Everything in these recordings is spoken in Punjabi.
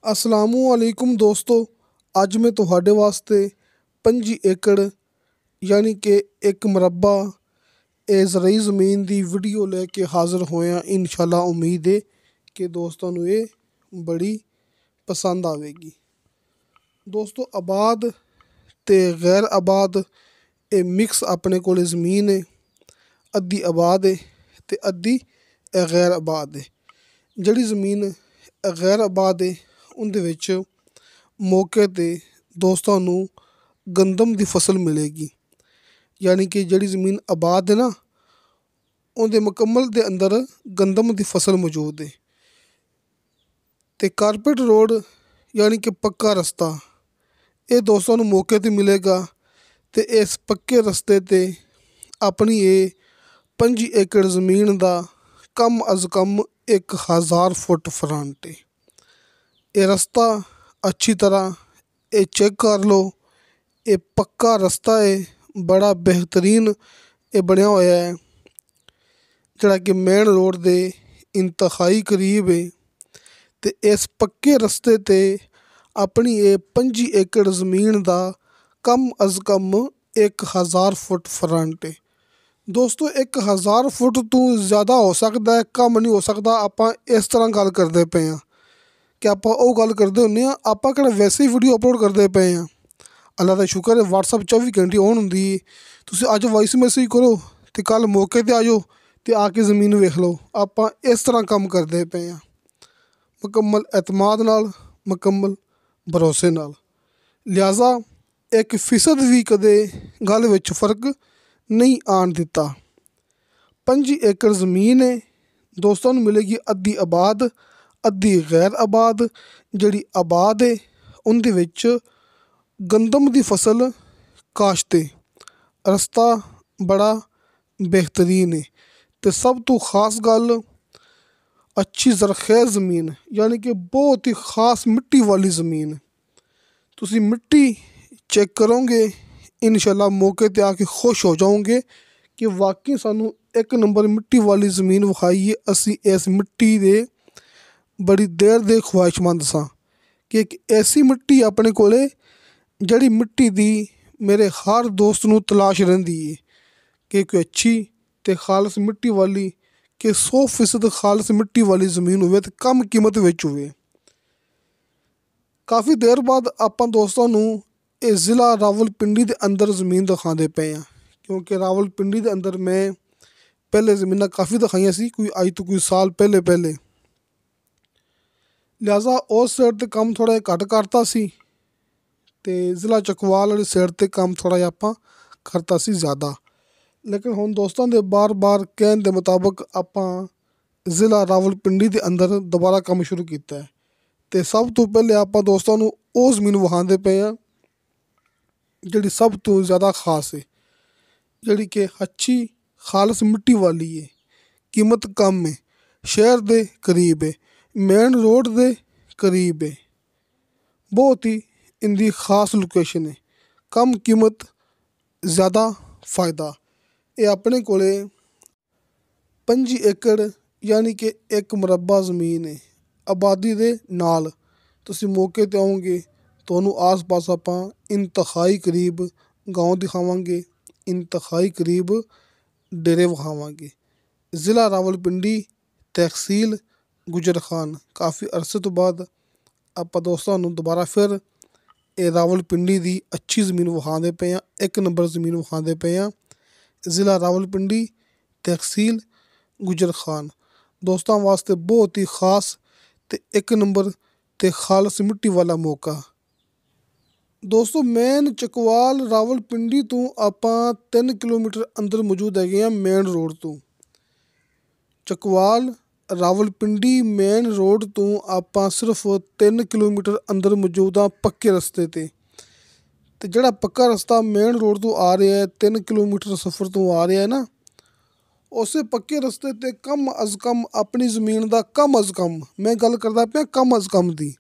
असलामुअलैकुम दोस्तों, अज मैं तुहाडे वास्ते 25 एकड़ यानी कि एक मुरब्बा ज़रई ज़मीन की वीडियो लेके हाज़र होया। इंशाल्लाह उम्मीद है कि दोस्तों नूं ये बड़ी पसंद आवेगी। दोस्तों, आबाद ते गैर आबाद ये मिक्स अपने कोल ज़मीन है। अद्धी आबाद है ते अद्धी गैर आबाद है। जिहड़ी ज़मीन गैर आबाद है उहदे विच मौके ते दोस्तां नूं गंदम दी फसल मिलेगी। यानी कि जिहड़ी ज़मीन आबाद है ना, उहदे मुकम्मल दे अंदर गंदम दी फसल मौजूद है। ते कारपेट रोड यानी कि पक्का रस्ता ये दोस्तां नूं मौके ते मिलेगा। ते इस पक्के रस्ते ते अपनी ये 25 एकड़ ज़मीन दा कम अज़ कम 1000 फुट फ्रंट है। ये रस्ता अच्छी तरह ये चेक कर लो। ये पक्का रस्ता है, बड़ा बेहतरीन ये बनया होया है, जिहड़ा कि मेन रोड दे इंतहाई करीब है। ते इस पक्के रस्ते ते अपनी ये 25 एकड़ ज़मीन दा कम अज़ कम 1000 फुट फ्रंट है। दोस्तों, 1000 फुट तो ज़्यादा हो सकता है, कम नहीं हो सकता। आपां इस तरह गल करते पे हाँ कि आपां ਉਹ ਗੱਲ ਕਰਦੇ ਹੁੰਦੇ ਹਾਂ, ਆਪਾਂ ਕਿਹੜਾ ਵੈਸੇ ਹੀ ਵੀਡੀਓ ਅਪਲੋਡ ਕਰਦੇ ਪਏ ਹਾਂ। ਅੱਲਾ ਦਾ ਸ਼ੁਕਰ ਹੈ WhatsApp 24 ਘੰਟੇ ਔਨ ਹੁੰਦੀ ਹੈ। ਤੁਸੀਂ ਅੱਜ ਵੌਇਸ ਮੈਸੇਜ ਕਰੋ ਅਤੇ ਕੱਲ੍ਹ ਮੌਕੇ 'ਤੇ ਆ ਜਾਓ ਅਤੇ ਆ ਕੇ ਜ਼ਮੀਨ ਵੇਖ ਲਓ। ਆਪਾਂ ਇਸ ਤਰ੍ਹਾਂ ਕੰਮ ਕਰਦੇ ਪਏ ਹਾਂ, ਮੁਕੰਮਲ ਐਤਮਾਦ ਨਾਲ, ਮੁਕੰਮਲ ਭਰੋਸੇ ਨਾਲ। ਲਿਹਾਜ਼ਾ 1% ਵੀ ਕਦੇ ਗੱਲ ਵਿੱਚ ਫ਼ਰਕ ਨਹੀਂ ਆਉਣ ਦਿੱਤਾ। 25 एकड़ ਜ਼ਮੀਨ ਹੈ ਦੋਸਤਾਂ ਨੂੰ ਮਿਲੇਗੀ ਅੱਧੀ ਆਬਾਦ ਅੱਧੀ ਗੈਰ ਆਬਾਦ। ਜਿਹੜੀ ਆਬਾਦ ਹੈ ਉਹਦੇ ਵਿੱਚ ਗੰਦਮ ਦੀ ਫਸਲ ਕਾਸ਼ਤ ਹੈ। ਰਸਤਾ ਬੜਾ ਬਿਹਤਰੀਨ ਹੈ ਅਤੇ ਸਭ ਤੋਂ ਖਾਸ ਗੱਲ ਅੱਛੀ ਜ਼ਰਖੇਜ਼ ਜ਼ਮੀਨ ਯਾਨੀ ਕਿ ਬਹੁਤ ਹੀ ਖਾਸ ਮਿੱਟੀ ਵਾਲੀ ਜ਼ਮੀਨ। ਤੁਸੀਂ ਮਿੱਟੀ ਚੈੱਕ ਕਰੋਗੇ इंशाल्लाह मौके ते आके खुश हो जाओगे कि वाकई सानू एक नंबर मिट्टी वाली ज़मीन विखाई है। असी इस मिट्टी दे बड़ी देर दे ख्वाहिशमंद सां कि एक ऐसी मिट्टी अपने कोले जिहड़ी मिट्टी दी मेरे हर दोस्त नूं तलाश रहिंदी है कि कोई अच्छी ते खालस मिट्टी वाली कि 100% खालस मिट्टी वाली ज़मीन होवे ते कम कीमत विच होवे। काफ़ी देर बाद आपां दोस्तां नूं ਇਹ ਜ਼ਿਲ੍ਹਾ ਰਾਵਲਪਿੰਡੀ ਦੇ ਅੰਦਰ ਜ਼ਮੀਨ ਦਿਖਾਉਂਦੇ ਪਏ ਹਾਂ, ਕਿਉਂਕਿ ਰਾਵਲਪਿੰਡੀ ਦੇ ਅੰਦਰ ਮੈਂ ਪਹਿਲੇ ਜ਼ਮੀਨਾਂ ਕਾਫੀ ਦਿਖਾਈਆਂ ਸੀ, ਕੋਈ ਅੱਜ ਤੋਂ ਕੋਈ ਸਾਲ ਪਹਿਲੇ। ਲਿਹਾਜ਼ਾ ਉਸ ਸਾਈਡ 'ਤੇ ਕੰਮ ਥੋੜ੍ਹਾ ਜਿਹਾ ਘੱਟ ਕਰਤਾ ਸੀ ਅਤੇ ਜ਼ਿਲ੍ਹਾ ਚਕਵਾਲ ਵਾਲੀ ਸਾਈਡ 'ਤੇ ਕੰਮ ਥੋੜ੍ਹਾ ਜਿਹਾ ਆਪਾਂ ਕਰਤਾ ਸੀ ਜ਼ਿਆਦਾ। ਲੇਕਿਨ ਹੁਣ ਦੋਸਤਾਂ ਦੇ ਬਾਰ ਕਹਿਣ ਦੇ ਮੁਤਾਬਕ ਆਪਾਂ ਜ਼ਿਲ੍ਹਾ ਰਾਵਲਪਿੰਡੀ ਦੇ ਅੰਦਰ ਦੁਬਾਰਾ ਕੰਮ ਸ਼ੁਰੂ ਕੀਤਾ ਹੈ। ਅਤੇ ਸਭ ਤੋਂ ਪਹਿਲੇ ਆਪਾਂ ਦੋਸਤਾਂ ਨੂੰ ਉਹ ਜ਼ਮੀਨ ਵਿਖਾਉਂਦੇ ਪਏ ਹਾਂ ਜਿਹੜੀ ਸਭ ਤੋਂ ਜ਼ਿਆਦਾ ਖਾਸ ਹੈ, ਜਿਹੜੀ ਕਿ ਅੱਛੀ ਖਾਲਸ ਮਿੱਟੀ ਵਾਲੀ ਹੈ, ਕੀਮਤ ਕਮ ਹੈ, ਸ਼ਹਿਰ ਦੇ ਕਰੀਬ ਹੈ, ਮੇਨ ਰੋਡ ਦੇ ਕਰੀਬ ਹੈ, ਬਹੁਤ ਹੀ ਇਹਦੀ ਖਾਸ ਲੋਕੇਸ਼ਨ ਹੈ, ਕਮ ਕੀਮਤ ਜ਼ਿਆਦਾ ਫਾਇਦਾ। ਇਹ ਆਪਣੇ ਕੋਲੇ 25 एकड़ यानी कि एक मुरब्बा ज़मीन है आबादी ਦੇ ਨਾਲ। ਤੁਸੀਂ ਮੌਕੇ 'ਤੇ ਆਓਗੇ ਤੁਹਾਨੂੰ ਆਸ ਪਾਸ ਆਪਾਂ ਇੰਤਹਾਈ ਕਰੀਬ ਗਾਉਂ ਦਿਖਾਵਾਂਗੇ, ਇੰਤਹਾਈ ਕਰੀਬ ਡੇਰੇ ਵਿਖਾਵਾਂਗੇ। ਜ਼ਿਲ੍ਹਾ ਰਾਵਲਪਿੰਡੀ, ਤਹਿਸੀਲ ਗੁਜਰ ਖਾਨ। ਕਾਫੀ ਅਰਸੇ ਤੋਂ ਬਾਅਦ ਆਪਾਂ ਦੋਸਤਾਂ ਨੂੰ ਦੁਬਾਰਾ ਫਿਰ ਇਹ ਰਾਵਲਪਿੰਡੀ ਦੀ ਅੱਛੀ ਜ਼ਮੀਨ ਵਿਖਾਉਂਦੇ ਪਏ ਹਾਂ, ਇੱਕ ਨੰਬਰ ਜ਼ਮੀਨ ਵਿਖਾਉਂਦੇ ਪਏ ਹਾਂ। ਜ਼ਿਲ੍ਹਾ ਰਾਵਲਪਿੰਡੀ, ਤਹਿਸੀਲ ਗੁਜਰ ਖਾਨ ਦੋਸਤਾਂ ਵਾਸਤੇ ਬਹੁਤ ਹੀ ਖਾਸ ਅਤੇ ਇੱਕ ਨੰਬਰ ਅਤੇ ਖਾਲਸ ਮਿੱਟੀ ਵਾਲਾ ਮੌਕਾ। ਦੋਸਤੋ, ਮੇਨ ਚਕਵਾਲ ਰਾਵਲਪਿੰਡੀ ਤੋਂ ਆਪਾਂ 3 ਕਿਲੋਮੀਟਰ ਅੰਦਰ ਮੌਜੂਦ ਹੈਗੇ ਹਾਂ ਮੇਨ ਰੋਡ ਤੋਂ। ਚਕਵਾਲ ਰਾਵਲਪਿੰਡੀ ਮੇਨ ਰੋਡ ਤੋਂ ਆਪਾਂ ਸਿਰਫ 3 ਕਿਲੋਮੀਟਰ ਅੰਦਰ ਮੌਜੂਦ ਹਾਂ ਪੱਕੇ ਰਸਤੇ 'ਤੇ। ਅਤੇ ਜਿਹੜਾ ਪੱਕਾ ਰਸਤਾ ਮੇਨ ਰੋਡ ਤੋਂ ਆ ਰਿਹਾ ਹੈ, 3 ਕਿਲੋਮੀਟਰ ਸਫ਼ਰ ਤੋਂ ਆ ਰਿਹਾ ਹੈ ਨਾ, ਉਸੇ ਪੱਕੇ ਰਸਤੇ 'ਤੇ ਕਮ ਅਜ਼ ਕਮ ਆਪਣੀ ਜ਼ਮੀਨ ਦਾ ਕਮ ਅਜ਼ ਕਮ ਮੈਂ ਗੱਲ ਕਰਦਾ ਪਿਆ ਕਮ ਅਜ਼ ਕਮ ਦੀ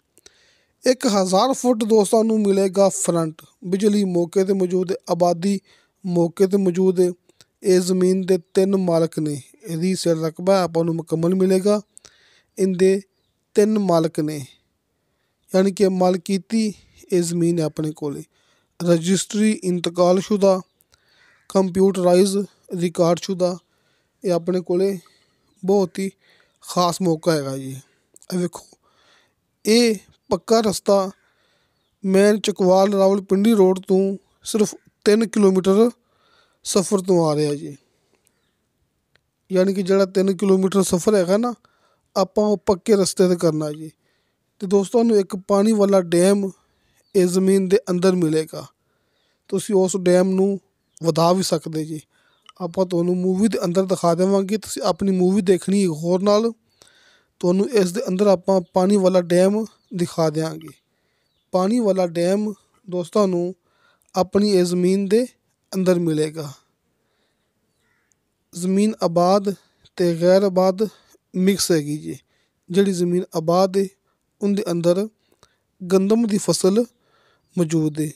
1000 ਫੁੱਟ ਦੋਸਤਾਂ ਨੂੰ ਮਿਲੇਗਾ ਫਰੰਟ। ਬਿਜਲੀ ਮੌਕੇ 'ਤੇ ਮੌਜੂਦ ਹੈ, ਆਬਾਦੀ ਮੌਕੇ 'ਤੇ ਮੌਜੂਦ ਹੈ। ਇਹ ਜ਼ਮੀਨ ਦੇ 3 ਮਾਲਕ ਨੇ, ਇਹਦੀ ਸਿਰ ਰਕਬਾ ਆਪਾਂ ਨੂੰ ਮੁਕੰਮਲ ਮਿਲੇਗਾ। ਇਹਦੇ 3 ਮਾਲਕ ਨੇ यानी कि मालकीती ये ज़मीन है अपने कोले। रजिस्ट्री इंतकालशुदा कंप्यूटराइज रिकॉर्डशुदा ये अपने कोले बहुत ही खास मौका हैगा जी। वेखो ये पक्का रस्ता मेन चकवाल रावलपिंडी रोड तो सिर्फ 3 किलोमीटर सफ़र तो आ रहा जी। यानी कि जड़ा 3 किलोमीटर सफ़र हैगा ना ਆਪਾਂ ਉਹ ਪੱਕੇ ਰਸਤੇ 'ਤੇ ਕਰਨਾ ਜੀ। ਅਤੇ ਦੋਸਤੋ ਤੁਹਾਨੂੰ ਇੱਕ ਪਾਣੀ ਵਾਲਾ ਡੈਮ ਇਸ ਜ਼ਮੀਨ ਦੇ ਅੰਦਰ ਮਿਲੇਗਾ। ਤੁਸੀਂ ਉਸ ਡੈਮ ਨੂੰ ਵਧਾ ਵੀ ਸਕਦੇ ਜੀ। ਆਪਾਂ ਤੁਹਾਨੂੰ ਮੂਵੀ ਦੇ ਅੰਦਰ ਦਿਖਾ ਦੇਵਾਂਗੇ, ਤੁਸੀਂ ਆਪਣੀ ਮੂਵੀ ਦੇਖਣੀ ਹੋਰ ਨਾਲ ਤੁਹਾਨੂੰ ਇਸ ਦੇ ਅੰਦਰ ਆਪਾਂ ਪਾਣੀ ਵਾਲਾ ਡੈਮ ਦਿਖਾ ਦਿਆਂਗੇ। ਪਾਣੀ ਵਾਲਾ ਡੈਮ ਦੋਸਤਾਂ ਨੂੰ ਆਪਣੀ ਇਹ ਜ਼ਮੀਨ ਦੇ ਅੰਦਰ ਮਿਲੇਗਾ। ਜ਼ਮੀਨ ਆਬਾਦ ਅਤੇ ਗੈਰ ਆਬਾਦ ਮਿਕਸ ਹੈਗੀ ਜੀ। ਜਿਹੜੀ ਜ਼ਮੀਨ ਆਬਾਦ ਹੈ ਉਹਦੇ ਅੰਦਰ ਗੰਦਮ ਦੀ ਫਸਲ ਮੌਜੂਦ ਹੈ।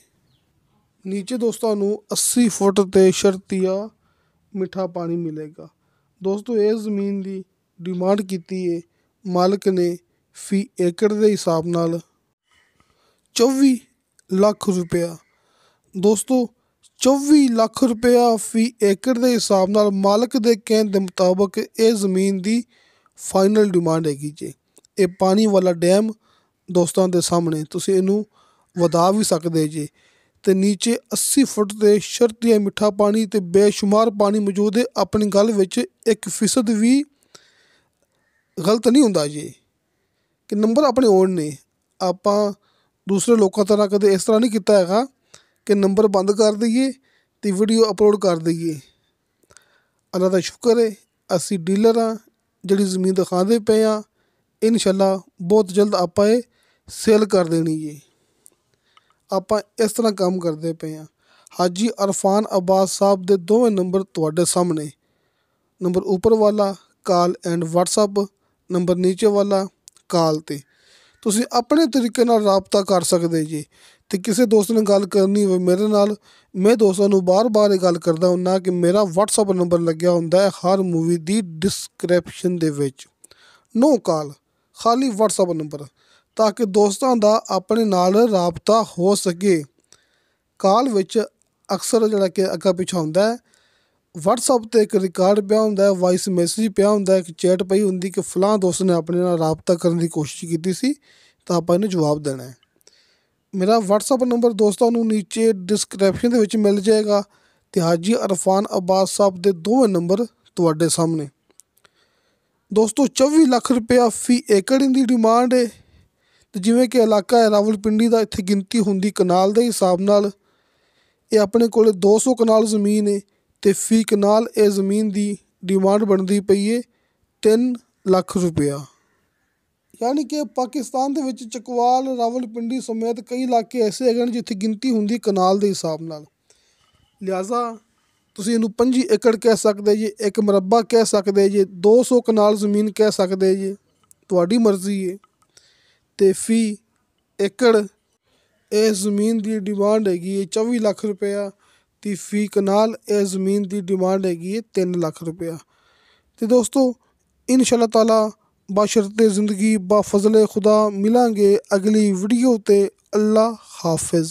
ਨੀਚੇ ਦੋਸਤਾਂ ਨੂੰ 80 ਫੁੱਟ 'ਤੇ ਸ਼ਰਤੀਆ ਮਿੱਠਾ ਪਾਣੀ ਮਿਲੇਗਾ। ਦੋਸਤੋ ਇਸ ਜ਼ਮੀਨ ਦੀ ਡਿਮਾਂਡ ਕੀਤੀ ਹੈ ਮਾਲਕ ਨੇ ਫੀ ਏਕੜ ਦੇ ਹਿਸਾਬ ਨਾਲ 24 ਲੱਖ ਰੁਪਇਆ। ਦੋਸਤੋ 24 ਲੱਖ ਰੁਪਇਆ ਫੀ ਏਕੜ ਦੇ ਹਿਸਾਬ ਨਾਲ ਮਾਲਕ ਦੇ ਕਹਿਣ ਦੇ ਮੁਤਾਬਕ ਇਹ ਜ਼ਮੀਨ ਦੀ ਫਾਈਨਲ ਡਿਮਾਂਡ ਹੈਗੀ ਜੀ। ਇਹ ਪਾਣੀ ਵਾਲਾ ਡੈਮ ਦੋਸਤਾਂ ਦੇ ਸਾਹਮਣੇ ਤੁਸੀਂ ਇਹਨੂੰ ਵਧਾ ਵੀ ਸਕਦੇ ਜੀ। ਅਤੇ ਨੀਚੇ 80 ਫੁੱਟ 'ਤੇ ਸ਼ਰਤੀਆ ਮਿੱਠਾ ਪਾਣੀ ਅਤੇ ਬੇਸ਼ੁਮਾਰ ਪਾਣੀ ਮੌਜੂਦ ਹੈ। ਆਪਣੀ ਗੱਲ ਵਿੱਚ 1% ਵੀ ਗਲਤ ਨਹੀਂ ਹੁੰਦਾ ਜੀ ਕਿ ਨੰਬਰ ਆਪਣੇ ਓਨ ਨੇ। ਆਪਾਂ ਦੂਸਰੇ ਲੋਕਾਂ ਤਰ੍ਹਾਂ ਕਦੇ ਇਸ ਤਰ੍ਹਾਂ ਨਹੀਂ ਕੀਤਾ ਹੈਗਾ ਕਿ ਨੰਬਰ ਬੰਦ ਕਰ ਦਈਏ ਅਤੇ ਵੀਡੀਓ ਅਪਲੋਡ ਕਰ ਦਈਏ। ਅੱਲਾ ਦਾ ਸ਼ੁਕਰ ਹੈ ਅਸੀਂ ਡੀਲਰ ਹਾਂ ਜਿਹੜੀ ਜ਼ਮੀਨ ਦਿਖਾਉਂਦੇ ਪਏ ਹਾਂ। ਇਨਸ਼ਾਅੱਲਾ ਬਹੁਤ ਜਲਦ ਆਪਾਂ ਇਹ ਸੇਲ ਕਰ ਦੇਣੀ ਜੀ। ਆਪਾਂ ਇਸ ਤਰ੍ਹਾਂ ਕੰਮ ਕਰਦੇ ਪਏ ਹਾਂ। ਹਾਜੀ ਅਰਫਾਨ ਅਬਾਸ ਸਾਹਿਬ ਦੇ ਦੋਵੇਂ ਨੰਬਰ ਤੁਹਾਡੇ ਸਾਹਮਣੇ, ਨੰਬਰ ਉੱਪਰ ਵਾਲਾ ਕਾਲ ਐਂਡ ਵਟਸਅਪ, ਨੰਬਰ ਨੀਚੇ ਵਾਲਾ ਕਾਲ 'ਤੇ ਤੁਸੀਂ ਆਪਣੇ ਤਰੀਕੇ ਨਾਲ ਰਾਬਤਾ ਕਰ ਸਕਦੇ ਜੀ। ਅਤੇ ਕਿਸੇ ਦੋਸਤ ਨੇ ਗੱਲ ਕਰਨੀ ਹੋਵੇ ਮੇਰੇ ਨਾਲ, ਮੈਂ ਦੋਸਤਾਂ ਨੂੰ ਬਾਰ-ਬਾਰ ਇਹ ਗੱਲ ਕਰਦਾ ਹੁੰਦਾ ਕਿ ਮੇਰਾ ਵਟਸਅਪ ਨੰਬਰ ਲੱਗਿਆ ਹੁੰਦਾ ਹੈ ਹਰ ਮੂਵੀ ਦੀ ਡਿਸਕ੍ਰਿਪਸ਼ਨ ਦੇ ਵਿੱਚ। ਨੋ ਕਾਲ, ਖਾਲੀ ਵਟਸਅਪ ਨੰਬਰ, ਤਾਂ ਕਿ ਦੋਸਤਾਂ ਦਾ ਆਪਣੇ ਨਾਲ ਰਾਬਤਾ ਹੋ ਸਕੇ। ਕਾਲ ਵਿੱਚ ਅਕਸਰ ਜਿਹੜਾ ਕਿ ਅੱਗਾ ਪਿੱਛਾ ਹੁੰਦਾ ਹੈ, ਵਟਸਅਪ 'ਤੇ ਇੱਕ ਰਿਕਾਰਡ ਪਿਆ ਹੁੰਦਾ ਹੈ, ਵਾਇਸ ਮੈਸੇਜ ਪਿਆ ਹੁੰਦਾ, ਇੱਕ ਚੈਟ ਪਈ ਹੁੰਦੀ ਕਿ ਫਲਾਂ ਦੋਸਤ ਨੇ ਆਪਣੇ ਨਾਲ ਰਾਬਤਾ ਕਰਨ ਦੀ ਕੋਸ਼ਿਸ਼ ਕੀਤੀ ਸੀ ਤਾਂ ਆਪਾਂ ਇਹਨੂੰ ਜਵਾਬ ਦੇਣਾ ਹੈ। ਮੇਰਾ ਵਟਸਅਪ ਨੰਬਰ ਦੋਸਤਾਂ ਨੂੰ ਨੀਚੇ ਡਿਸਕ੍ਰਿਪਸ਼ਨ ਦੇ ਵਿੱਚ ਮਿਲ ਜਾਏਗਾ ਅਤੇ ਹਾਜੀ ਅਰਫਾਨ ਅਬਾਸ ਸਾਹਿਬ ਦੇ ਦੋਵੇਂ ਨੰਬਰ ਤੁਹਾਡੇ ਸਾਹਮਣੇ। ਦੋਸਤੋ 24 ਲੱਖ ਰੁਪਇਆ ਫੀ ਏਕੜ ਦੀ ਡਿਮਾਂਡ ਹੈ। ਅਤੇ ਜਿਵੇਂ ਕਿ ਇਲਾਕਾ ਹੈ ਰਾਵਲਪਿੰਡੀ ਦਾ, ਇੱਥੇ ਗਿਣਤੀ ਹੁੰਦੀ ਕਨਾਲ ਦੇ ਹਿਸਾਬ ਨਾਲ। ਇਹ ਆਪਣੇ ਕੋਲ 200 ਕਨਾਲ ਜ਼ਮੀਨ ਹੈ ਅਤੇ ਫੀ ਕਨਾਲ ਇਹ ਜ਼ਮੀਨ ਦੀ ਡਿਮਾਂਡ ਬਣਦੀ ਪਈ ਹੈ 3 ਲੱਖ ਰੁਪਇਆ। यानी कि पाकिस्तान ਦੇ ਵਿੱਚ ਚਕਵਾਲ ਰਾਵਲਪਿੰਡੀ ਸਮੇਤ ਕਈ ਇਲਾਕੇ ਐਸੇ ਹੈਗੇ ਨੇ ਜਿੱਥੇ ਗਿਣਤੀ ਹੁੰਦੀ ਕਨਾਲ ਦੇ ਹਿਸਾਬ ਨਾਲ। ਲਿਹਾਜ਼ਾ ਤੁਸੀਂ ਇਹਨੂੰ 25 ਏਕੜ ਕਹਿ ਸਕਦੇ ਜੀ, 1 ਮੁਰੱਬਾ ਕਹਿ ਸਕਦੇ ਜੀ, 200 ਕਨਾਲ ਜ਼ਮੀਨ ਕਹਿ ਸਕਦੇ ਜੀ, ਤੁਹਾਡੀ ਮਰਜ਼ੀ ਹੈ। ਅਤੇ ਫੀ ਏਕੜ ਇਹ ਜ਼ਮੀਨ ਦੀ ਡਿਮਾਂਡ ਹੈਗੀ ਹੈ 24 ਲੱਖ ਰੁਪਇਆ ਅਤੇ ਫੀ ਕਨਾਲ ਇਹ ਜ਼ਮੀਨ ਦੀ ਡਿਮਾਂਡ ਹੈਗੀ ਹੈ 3 ਲੱਖ ਰੁਪਇਆ। ਅਤੇ ਦੋਸਤੋ ਇਨਸ਼ਾ ਅੱਲਾਹ ਤਾਲਾ बाशरते ज़िंदगी बा फ़ज़ल खुदा मिलेंगे अगली वीडियो ते। अल्लाह हाफिज़।